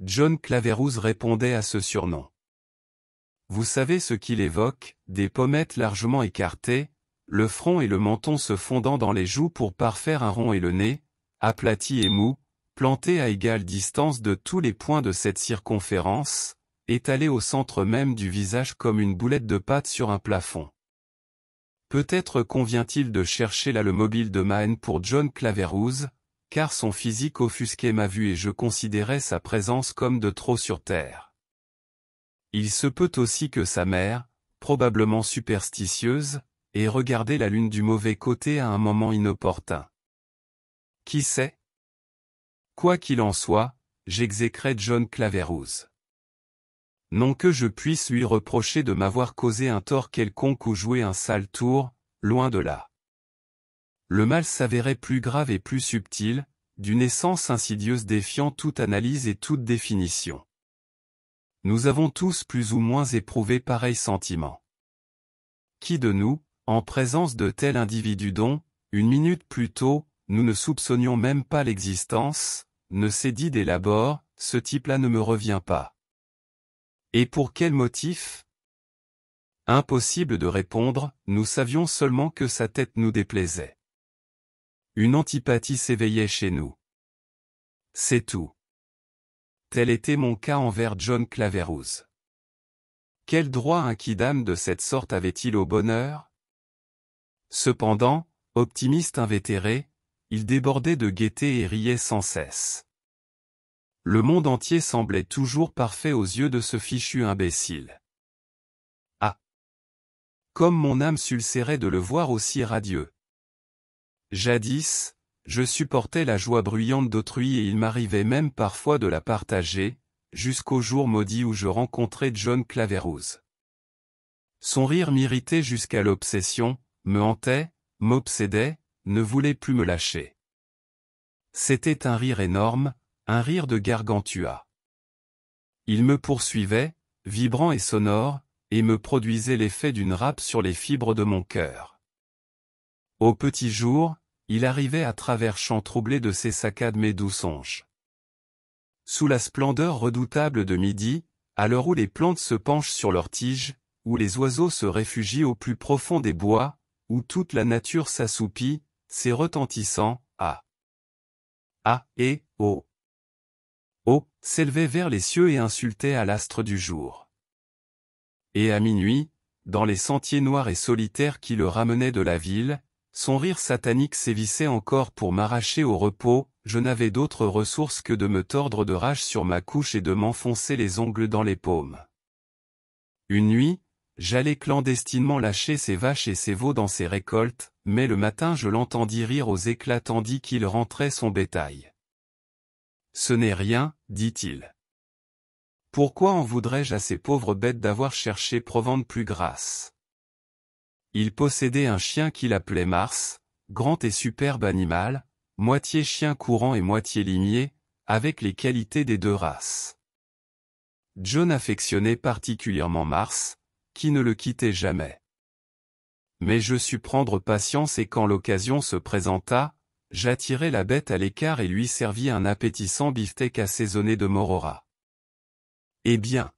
John Claverhouse répondait à ce surnom. Vous savez ce qu'il évoque, des pommettes largement écartées, le front et le menton se fondant dans les joues pour parfaire un rond et le nez, aplati et mou, planté à égale distance de tous les points de cette circonférence, étalé au centre même du visage comme une boulette de pâte sur un plafond. Peut-être convient-il de chercher là le mobile de ma haine pour John Claverhouse, car son physique offusquait ma vue et je considérais sa présence comme de trop sur terre. Il se peut aussi que sa mère, probablement superstitieuse, ait regardé la lune du mauvais côté à un moment inopportun. Qui sait? Quoi qu'il en soit, j'exécrais John Claverhouse. Non que je puisse lui reprocher de m'avoir causé un tort quelconque ou joué un sale tour, loin de là. Le mal s'avérait plus grave et plus subtil, d'une essence insidieuse défiant toute analyse et toute définition. Nous avons tous plus ou moins éprouvé pareil sentiment. Qui de nous, en présence de tel individu dont, une minute plus tôt, nous ne soupçonnions même pas l'existence, ne s'est dit dès l'abord, ce type-là ne me revient pas. Et pour quel motif? Impossible de répondre, nous savions seulement que sa tête nous déplaisait. Une antipathie s'éveillait chez nous. C'est tout. Tel était mon cas envers John Claverhouse. Quel droit un quidam de cette sorte avait-il au bonheur? Cependant, optimiste invétéré, il débordait de gaieté et riait sans cesse. Le monde entier semblait toujours parfait aux yeux de ce fichu imbécile. Ah! Comme mon âme s'ulcérait de le voir aussi radieux. Jadis, je supportais la joie bruyante d'autrui et il m'arrivait même parfois de la partager, jusqu'au jour maudit où je rencontrai John Claverhouse. Son rire m'irritait jusqu'à l'obsession, me hantait, m'obsédait, ne voulait plus me lâcher. C'était un rire énorme, un rire de Gargantua. Il me poursuivait, vibrant et sonore, et me produisait l'effet d'une râpe sur les fibres de mon cœur. Au petit jour, il arrivait à travers champs troublés de ses saccades mes doux songes. Sous la splendeur redoutable de midi, à l'heure où les plantes se penchent sur leurs tiges, où les oiseaux se réfugient au plus profond des bois, où toute la nature s'assoupit, ses retentissants « ah » et « oh » s'élevait vers les cieux et insultait à l'astre du jour. Et à minuit, dans les sentiers noirs et solitaires qui le ramenaient de la ville, son rire satanique sévissait encore pour m'arracher au repos, je n'avais d'autre ressource que de me tordre de rage sur ma couche et de m'enfoncer les ongles dans les paumes. Une nuit, j'allais clandestinement lâcher ses vaches et ses veaux dans ses récoltes, mais le matin je l'entendis rire aux éclats tandis qu'il rentrait son bétail. Ce n'est rien, dit-il. Pourquoi en voudrais-je à ces pauvres bêtes d'avoir cherché provende plus grasse? Il possédait un chien qu'il appelait Mars, grand et superbe animal, moitié chien courant et moitié limier, avec les qualités des deux races. John affectionnait particulièrement Mars, qui ne le quittait jamais. Mais je sus prendre patience et quand l'occasion se présenta, j'attirai la bête à l'écart et lui servis un appétissant beefsteak assaisonné de morora. Eh bien,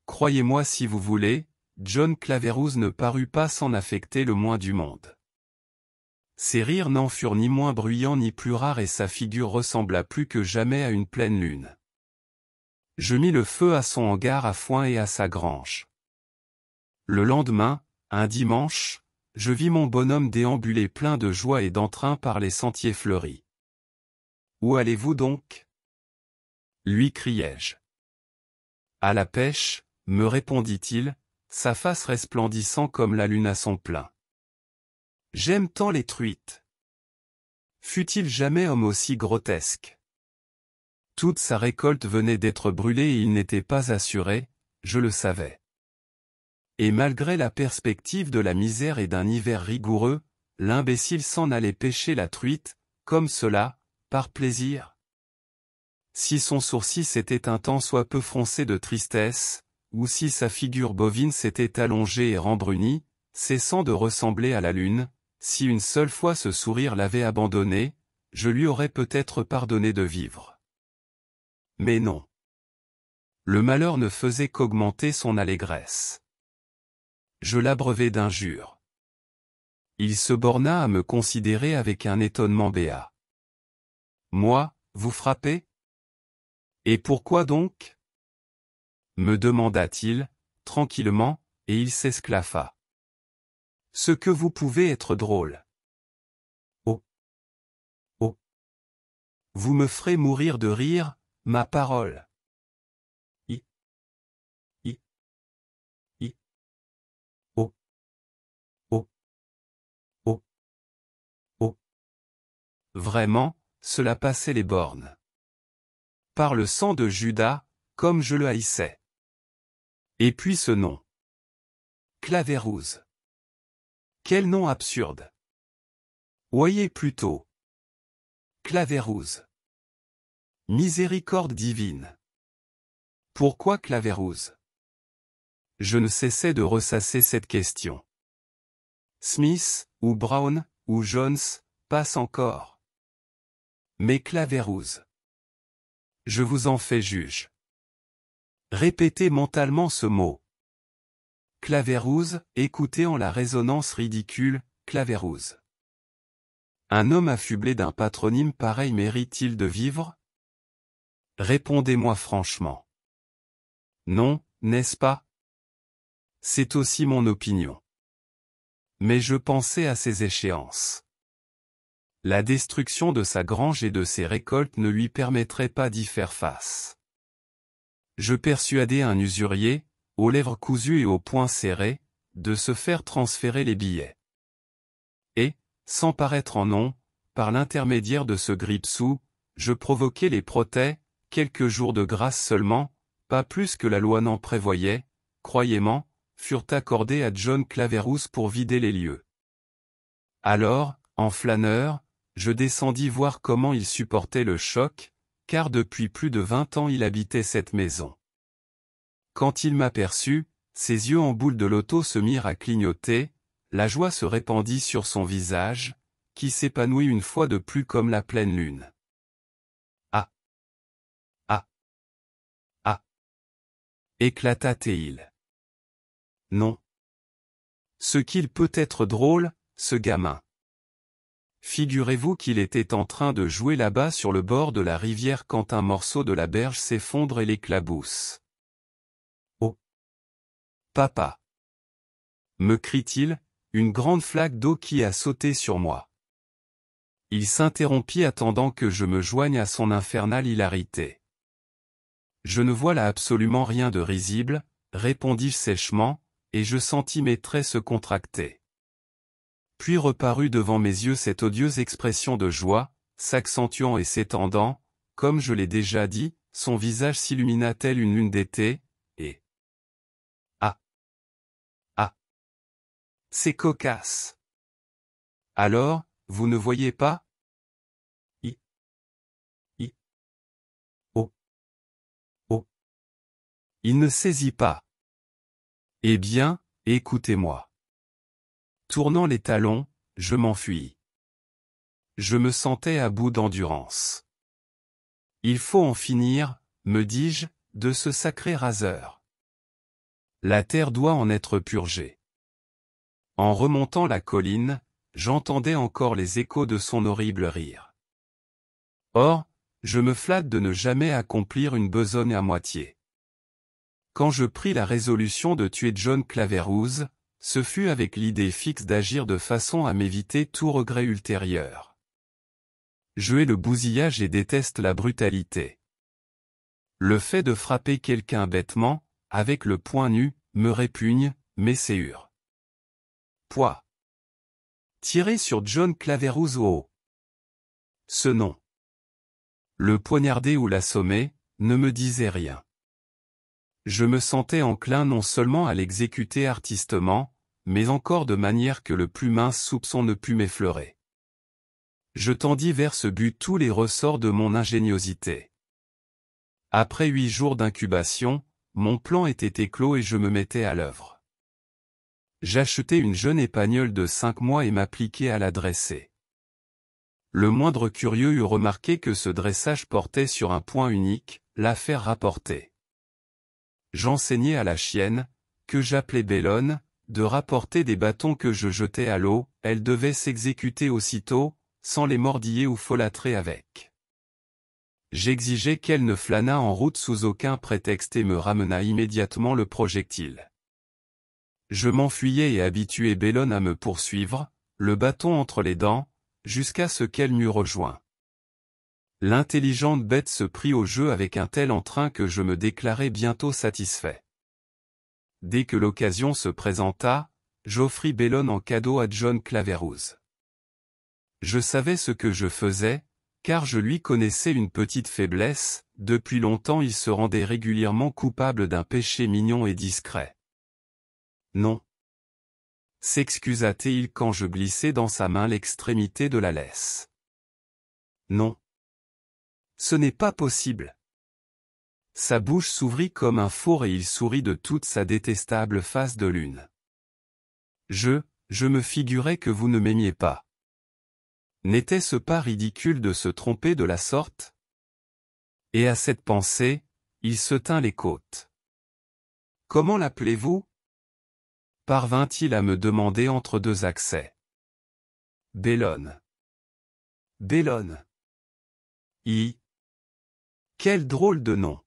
croyez-moi si vous voulez, John Claverhouse ne parut pas s'en affecter le moins du monde. Ses rires n'en furent ni moins bruyants ni plus rares et sa figure ressembla plus que jamais à une pleine lune. Je mis le feu à son hangar à foin et à sa grange. Le lendemain, un dimanche, je vis mon bonhomme déambuler plein de joie et d'entrain par les sentiers fleuris. « Où allez-vous donc » lui criai-je. « À la pêche » me répondit-il, sa face resplendissant comme la lune à son plein. « J'aime tant les truites. » Fut-il jamais homme aussi grotesque? Toute sa récolte venait d'être brûlée et il n'était pas assuré, je le savais. Et malgré la perspective de la misère et d'un hiver rigoureux, l'imbécile s'en allait pêcher la truite, comme cela, par plaisir. Si son sourcil s'était un tant soit peu froncé de tristesse, ou si sa figure bovine s'était allongée et rembrunie, cessant de ressembler à la lune, si une seule fois ce sourire l'avait abandonné, je lui aurais peut-être pardonné de vivre. Mais non. Le malheur ne faisait qu'augmenter son allégresse. Je l'abreuvai d'injures. Il se borna à me considérer avec un étonnement béat. Moi, vous frappez? Et pourquoi donc? Me demanda-t-il, tranquillement, et il s'esclaffa. Ce que vous pouvez être drôle. Oh! Oh! Vous me ferez mourir de rire, ma parole. I. Oh! Oh! Oh! Oh! Vraiment, cela passait les bornes. Par le sang de Judas, comme je le haïssais. Et puis ce nom. Claverouze. Quel nom absurde. Voyez plutôt. Claverouze. Miséricorde divine. Pourquoi Claverouze? Je ne cessais de ressasser cette question. Smith, ou Brown, ou Jones, passe encore. Mais Claverouze. Je vous en fais juge. Répétez mentalement ce mot. Claverouze, écoutez en la résonance ridicule, Claverouze. Un homme affublé d'un patronyme pareil mérite-t-il de vivre? Répondez-moi franchement. Non, n'est-ce pas? C'est aussi mon opinion. Mais je pensais à ses échéances. La destruction de sa grange et de ses récoltes ne lui permettrait pas d'y faire face. Je persuadai un usurier, aux lèvres cousues et aux poings serrés, de se faire transférer les billets. Et, sans paraître en nom, par l'intermédiaire de ce grippe-sous, je provoquai les protêts, quelques jours de grâce seulement, pas plus que la loi n'en prévoyait, croyez-moi, furent accordés à John Claverouze pour vider les lieux. Alors, en flâneur, je descendis voir comment il supportait le choc, car depuis plus de 20 ans il habitait cette maison. Quand il m'aperçut, ses yeux en boule de loto se mirent à clignoter, la joie se répandit sur son visage, qui s'épanouit une fois de plus comme la pleine lune. Ah! Ah! Ah! Éclata-t-il. Non. Ce qu'il peut être drôle, ce gamin. Figurez-vous qu'il était en train de jouer là-bas sur le bord de la rivière quand un morceau de la berge s'effondre et l'éclabousse. Oh! Papa! Me crie-t-il, une grande flaque d'eau qui a sauté sur moi. Il s'interrompit attendant que je me joigne à son infernale hilarité. Je ne vois là absolument rien de risible, répondis-je sèchement, et je sentis mes traits se contracter. Puis reparut devant mes yeux cette odieuse expression de joie, s'accentuant et s'étendant, comme je l'ai déjà dit, son visage s'illumina tel une lune d'été, et... Ah! Ah! C'est cocasse! Alors, vous ne voyez pas? Oh! Oh! Il ne saisit pas. Eh bien, écoutez-moi. Tournant les talons, je m'enfuis. Je me sentais à bout d'endurance. Il faut en finir, me dis-je, de ce sacré raseur. La terre doit en être purgée. En remontant la colline, j'entendais encore les échos de son horrible rire. Or, je me flatte de ne jamais accomplir une besogne à moitié. Quand je pris la résolution de tuer John Claverouze, ce fut avec l'idée fixe d'agir de façon à m'éviter tout regret ultérieur. Je hais le bousillage et déteste la brutalité. Le fait de frapper quelqu'un bêtement, avec le poing nu, me répugne, m'essahure. Pouah! Tirer sur John Claverouze au haut. Ce nom. Le poignarder ou l'assommer, ne me disait rien. Je me sentais enclin non seulement à l'exécuter artistement, mais encore de manière que le plus mince soupçon ne put m'effleurer. Je tendis vers ce but tous les ressorts de mon ingéniosité. Après 8 jours d'incubation, mon plan était éclos et je me mettais à l'œuvre. J'achetai une jeune épagnole de 5 mois et m'appliquai à la dresser. Le moindre curieux eût remarqué que ce dressage portait sur un point unique, l'affaire rapportée. J'enseignai à la chienne, que j'appelais Bellone, de rapporter des bâtons que je jetais à l'eau, elle devait s'exécuter aussitôt, sans les mordiller ou folâtrer avec. J'exigeais qu'elle ne flânât en route sous aucun prétexte et me ramenât immédiatement le projectile. Je m'enfuyais et habituai Bellone à me poursuivre, le bâton entre les dents, jusqu'à ce qu'elle m'eût rejoint. L'intelligente bête se prit au jeu avec un tel entrain que je me déclarai bientôt satisfait. Dès que l'occasion se présenta, j'offris Bellone en cadeau à John Claverhouse. Je savais ce que je faisais, car je lui connaissais une petite faiblesse, depuis longtemps il se rendait régulièrement coupable d'un péché mignon et discret. Non, s'excusa-t-il quand je glissai dans sa main l'extrémité de la laisse. Non. Ce n'est pas possible. Sa bouche s'ouvrit comme un four et il sourit de toute sa détestable face de lune. Je me figurais que vous ne m'aimiez pas. N'était-ce pas ridicule de se tromper de la sorte? Et à cette pensée, il se tint les côtes. Comment l'appelez-vous? Parvint-il à me demander entre deux accès. Bellone. Bellone. Quel drôle de nom.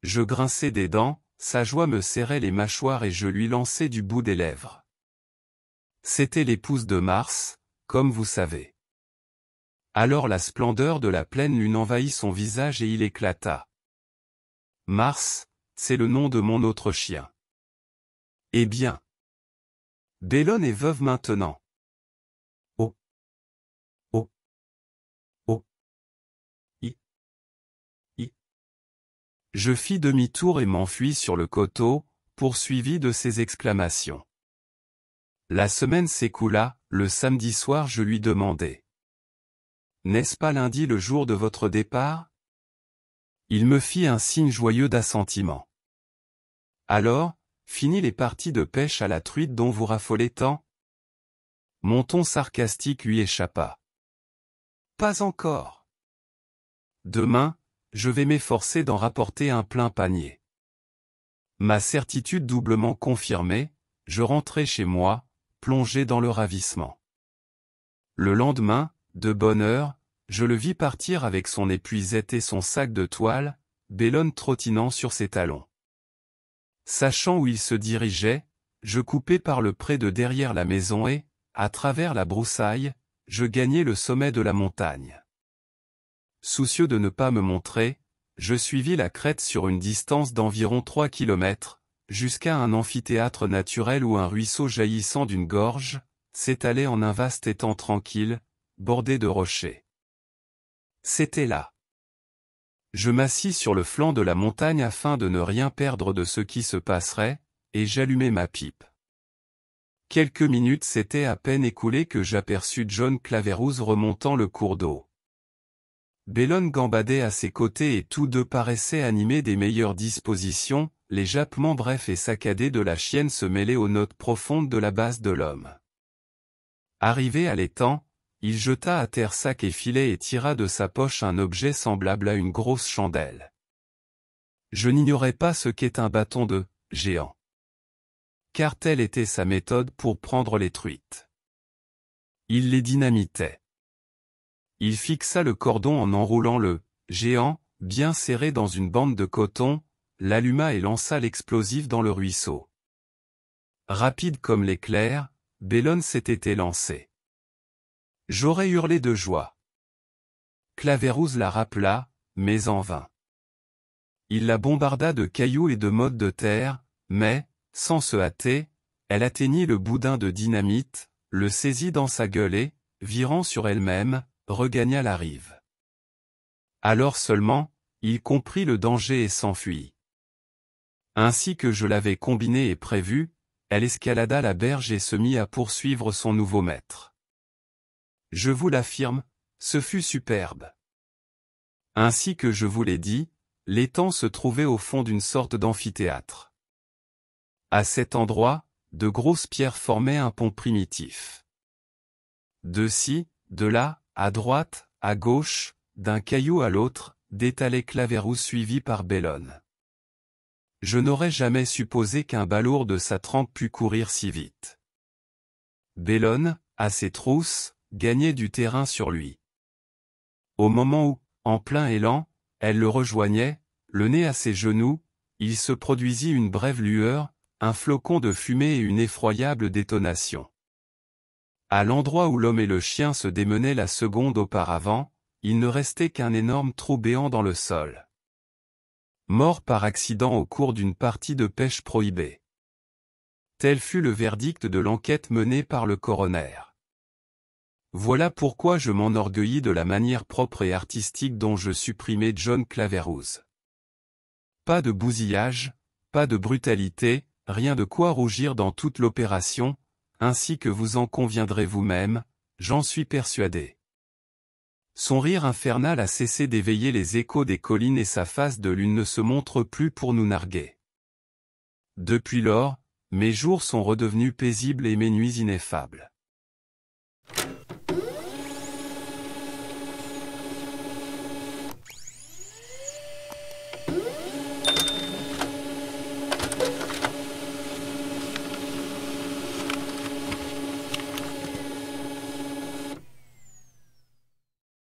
Je grinçai des dents, sa joie me serrait les mâchoires et je lui lançai du bout des lèvres. C'était l'épouse de Mars, comme vous savez. Alors la splendeur de la pleine lune envahit son visage et il éclata. Mars, c'est le nom de mon autre chien. Eh bien. Bellone est veuve maintenant. Oh. Oh. Oh. Je fis demi-tour et m'enfuis sur le coteau, poursuivi de ces exclamations. La semaine s'écoula, le samedi soir je lui demandai. N'est-ce pas lundi le jour de votre départ? Il me fit un signe joyeux d'assentiment. Alors, fini les parties de pêche à la truite dont vous raffolez tant? Mon ton sarcastique lui échappa. Pas encore. Demain, je vais m'efforcer d'en rapporter un plein panier. Ma certitude doublement confirmée, je rentrai chez moi, plongé dans le ravissement. Le lendemain, de bonne heure, je le vis partir avec son épuisette et son sac de toile, Bellone trottinant sur ses talons. Sachant où il se dirigeait, je coupai par le pré de derrière la maison et, à travers la broussaille, je gagnai le sommet de la montagne. Soucieux de ne pas me montrer, je suivis la crête sur une distance d'environ 3 kilomètres, jusqu'à un amphithéâtre naturel où un ruisseau jaillissant d'une gorge, s'étalait en un vaste étang tranquille, bordé de rochers. C'était là. Je m'assis sur le flanc de la montagne afin de ne rien perdre de ce qui se passerait, et j'allumai ma pipe. Quelques minutes s'étaient à peine écoulées que j'aperçus John Claverhouse remontant le cours d'eau. Bellone gambadait à ses côtés et tous deux paraissaient animés des meilleures dispositions, les jappements brefs et saccadés de la chienne se mêlaient aux notes profondes de la basse de l'homme. Arrivé à l'étang, il jeta à terre sac et filet et tira de sa poche un objet semblable à une grosse chandelle. Je n'ignorais pas ce qu'est un bâton de géant. Car telle était sa méthode pour prendre les truites. Il les dynamitait. Il fixa le cordon en enroulant le géant, bien serré dans une bande de coton, l'alluma et lança l'explosif dans le ruisseau. Rapide comme l'éclair, Bellone s'était élancé. J'aurais hurlé de joie. Claverhouse la rappela, mais en vain. Il la bombarda de cailloux et de mottes de terre, mais, sans se hâter, elle atteignit le boudin de dynamite, le saisit dans sa gueule et, virant sur elle-même, regagna la rive. Alors seulement, il comprit le danger et s'enfuit. Ainsi que je l'avais combiné et prévu, elle escalada la berge et se mit à poursuivre son nouveau maître. Je vous l'affirme, ce fut superbe. Ainsi que je vous l'ai dit, l'étang se trouvait au fond d'une sorte d'amphithéâtre. À cet endroit, de grosses pierres formaient un pont primitif. De ci, de là, À droite, à gauche, d'un caillou à l'autre, détalait Claveyrousse suivi par Bellone. Je n'aurais jamais supposé qu'un balourd de sa trempe pût courir si vite. Bellone, à ses trousses, gagnait du terrain sur lui. Au moment où, en plein élan, elle le rejoignait, le nez à ses genoux, il se produisit une brève lueur, un flocon de fumée et une effroyable détonation. À l'endroit où l'homme et le chien se démenaient la seconde auparavant, il ne restait qu'un énorme trou béant dans le sol. Mort par accident au cours d'une partie de pêche prohibée. Tel fut le verdict de l'enquête menée par le coroner. Voilà pourquoi je m'enorgueillis de la manière propre et artistique dont je supprimai John Claveyrousse. Pas de bousillage, pas de brutalité, rien de quoi rougir dans toute l'opération, ainsi que vous en conviendrez vous-même, j'en suis persuadé. Son rire infernal a cessé d'éveiller les échos des collines et sa face de lune ne se montre plus pour nous narguer. Depuis lors, mes jours sont redevenus paisibles et mes nuits ineffables.